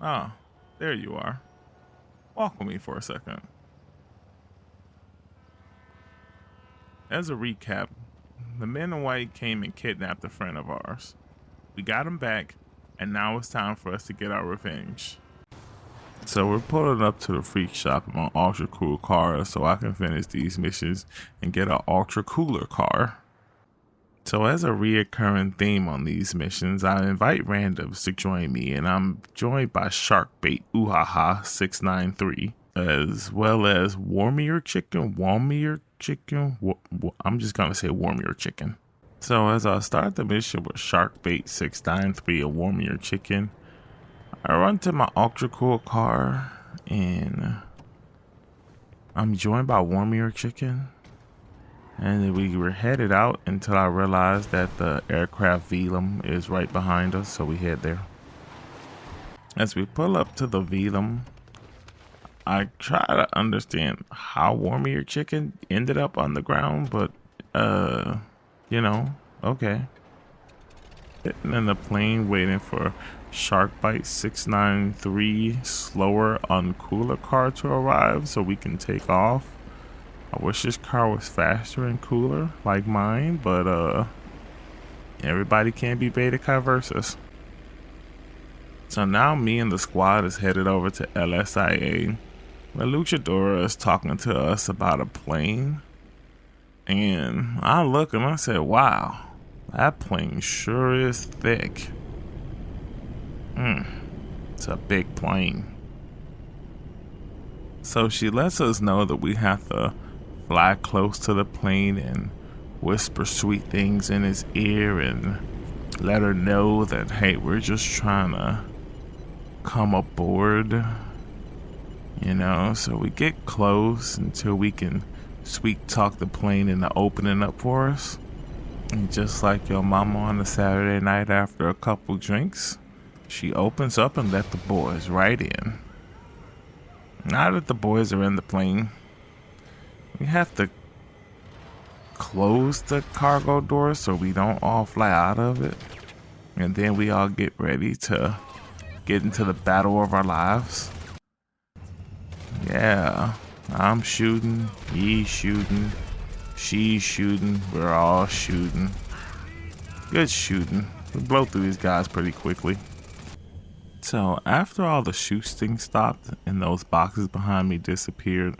Ah, there you are. Walk with me for a second. As a recap, the men in white came and kidnapped a friend of ours. We got him back, and now it's time for us to get our revenge. So we're pulling up to the freak shop in my ultra cool car so I can finish these missions and get an ultra cooler car. So as a reoccurring theme on these missions, I invite randoms to join me, and I'm joined by Sharkbait Uhaha 693, as well as Warmier Chicken, I'm just gonna say Warmier Chicken. So as I start the mission with Sharkbait 693 and Warmier Chicken, I run to my ultra cool car, and I'm joined by Warmier Chicken. And we were headed out until I realized that the aircraft Velum is right behind us, so we head there. As we pull up to the Velum, I try to understand how Warmier Chicken ended up on the ground, but okay. Sitting in the plane waiting for Sharkbite 693 slower on cooler car to arrive so we can take off. I wish this car was faster and cooler like mine, but everybody can't be Batakai versus. So now me and the squad is headed over to LSIA, where Luchadora is talking to us about a plane. And I look and I said, wow, that plane sure is thick. It's a big plane. So she lets us know that we have to fly close to the plane and whisper sweet things in his ear and let her know that, hey, we're just trying to come aboard, so we get close until we can sweet talk the plane into opening up for us. And just like your mama on a Saturday night after a couple drinks, she opens up and let the boys right in. Now that the boys are in the plane, we have to close the cargo door so we don't all fly out of it. And then we all get ready to get into the battle of our lives. Yeah, I'm shooting, he's shooting, she's shooting, we're all shooting. Good shooting. We blow through these guys pretty quickly. So after all the shooting stopped and those boxes behind me disappeared,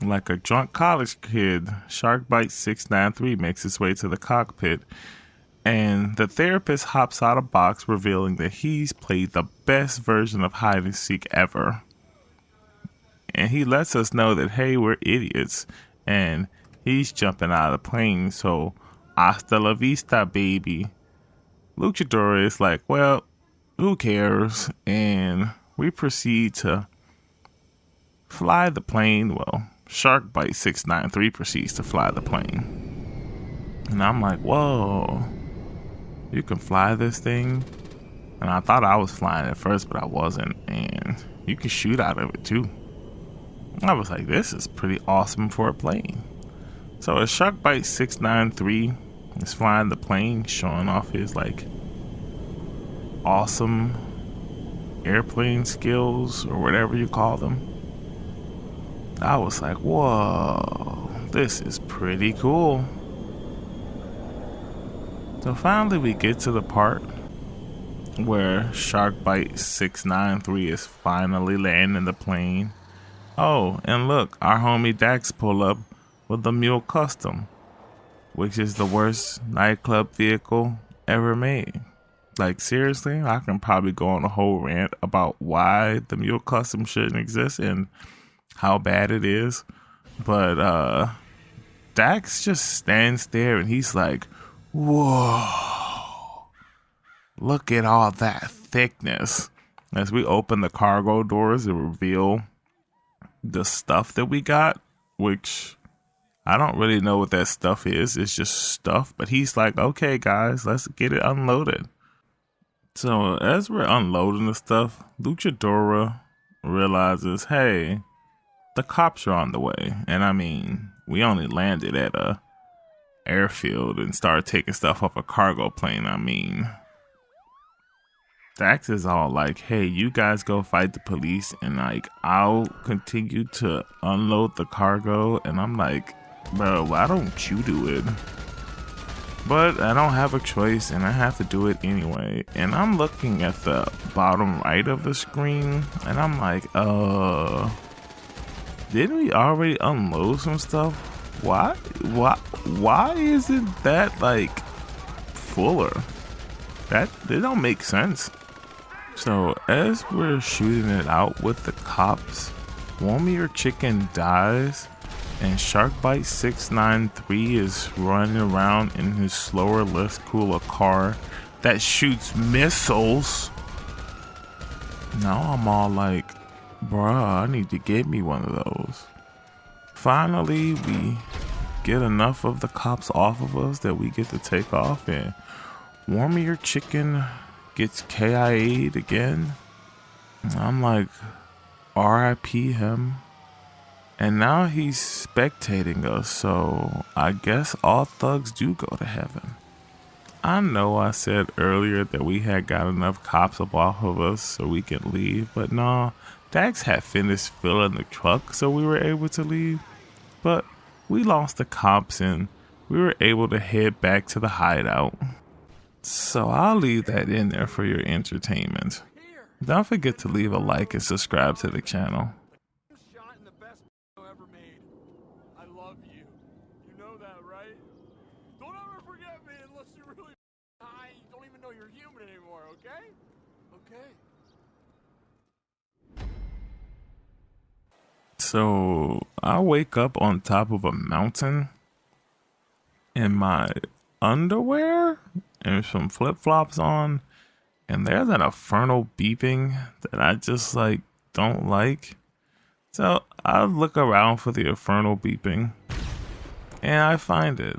like a drunk college kid, Sharkbite 693 makes his way to the cockpit, and the therapist hops out of box, revealing that he's played the best version of hide and seek ever. And he lets us know that, hey, we're idiots, and he's jumping out of the plane, so hasta la vista, baby. Luchadora is like, well, who cares? And we proceed to fly the plane. Well, Sharkbite 693 proceeds to fly the plane. And I'm like, whoa, you can fly this thing? And I thought I was flying at first, but I wasn't. And you can shoot out of it too. I was like, this is pretty awesome for a plane. So as Sharkbite 693 is flying the plane, showing off his awesome airplane skills or whatever you call them, I was like, whoa, this is pretty cool. So finally we get to the part where Sharkbite 693 is finally landing the plane. Oh, and look, our homie Dax pull up with the Mule Custom, which is the worst nightclub vehicle ever made. Like, seriously, I can probably go on a whole rant about why the Mule Custom shouldn't exist and how bad it is. But Dax just stands there and he's like, whoa, look at all that thickness. As we open the cargo doors and reveal the stuff that we got, which I don't really know what that stuff is. It's just stuff. But he's like, okay, guys, let's get it unloaded. So as we're unloading the stuff, Luchadora realizes, hey, the cops are on the way. And I mean, we only landed at a airfield and started taking stuff off a cargo plane. I mean, Dax is all like, hey, you guys go fight the police and like I'll continue to unload the cargo. And I'm like, bro, why don't you do it? But I don't have a choice and I have to do it anyway. And I'm looking at the bottom right of the screen and I'm like, didn't we already unload some stuff? Why isn't that like fuller? That don't make sense. So as we're shooting it out with the cops, Warm Your Chicken dies and Sharkbite 693 is running around in his slower, less cooler car that shoots missiles. Now I'm all like, bruh, I need to get me one of those. Finally, we get enough of the cops off of us that we get to take off, and Warm Your Chicken gets KIA'd again. I'm like, RIP him. And now he's spectating us, so I guess all thugs do go to heaven. I know I said earlier that we had got enough cops up off of us so we can leave, but no, Dax had finished filling the truck so we were able to leave. But we lost the cops and we were able to head back to the hideout. So I'll leave that in there for your entertainment. Don't forget to leave a like and subscribe to the channel. You're human anymore, okay? Okay. So I wake up on top of a mountain in my underwear and some flip-flops on, and there's an infernal beeping that I just like don't like. So I look around for the infernal beeping and I find it.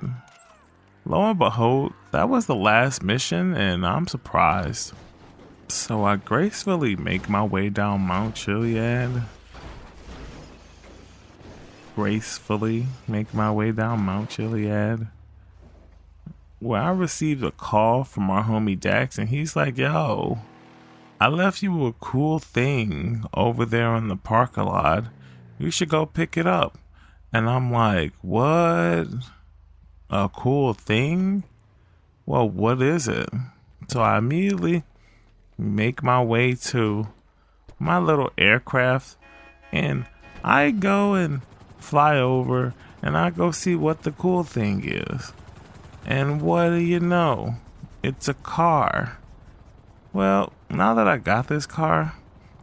Lo and behold, that was the last mission, and I'm surprised. So I gracefully make my way down Mount Chiliad. Where I received a call from our homie Dax, and he's like, yo, I left you a cool thing over there in the parking lot. You should go pick it up. And I'm like, what? A cool thing? Well, what is it? So I immediately make my way to my little aircraft and I go and fly over and I go see what the cool thing is. And what do you know? It's a car. Well, now that I got this car,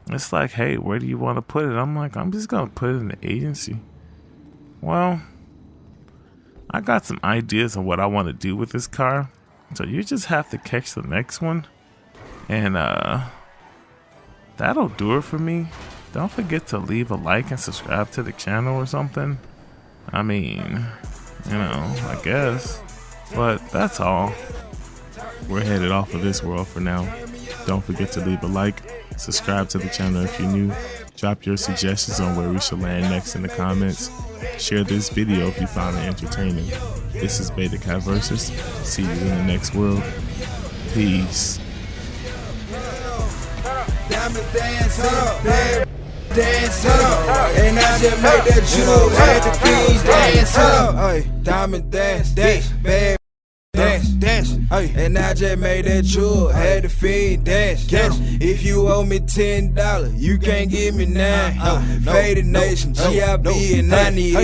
it's like, hey, where do you want to put it? I'm like, I'm just going to put it in the agency. Well, I got some ideas on what I want to do with this car, so you just have to catch the next one, and that'll do it for me. Don't forget to leave a like and subscribe to the channel or something. I mean, you know, I guess, but that's all. We're headed off of this world for now. Don't forget to leave a like, subscribe to the channel if you're new, drop your suggestions on where we should land next in the comments. Share this video if you found it entertaining. This is Batakai Versus. See you in the next world. Peace. Dance up, and I just made that jewel, had the fiends dance up, diamond dance, bad dance, and I just made that jewel, had the fiend dance. If you owe me $10, you can't give me $9. Faded Nation, GIB, and I need it.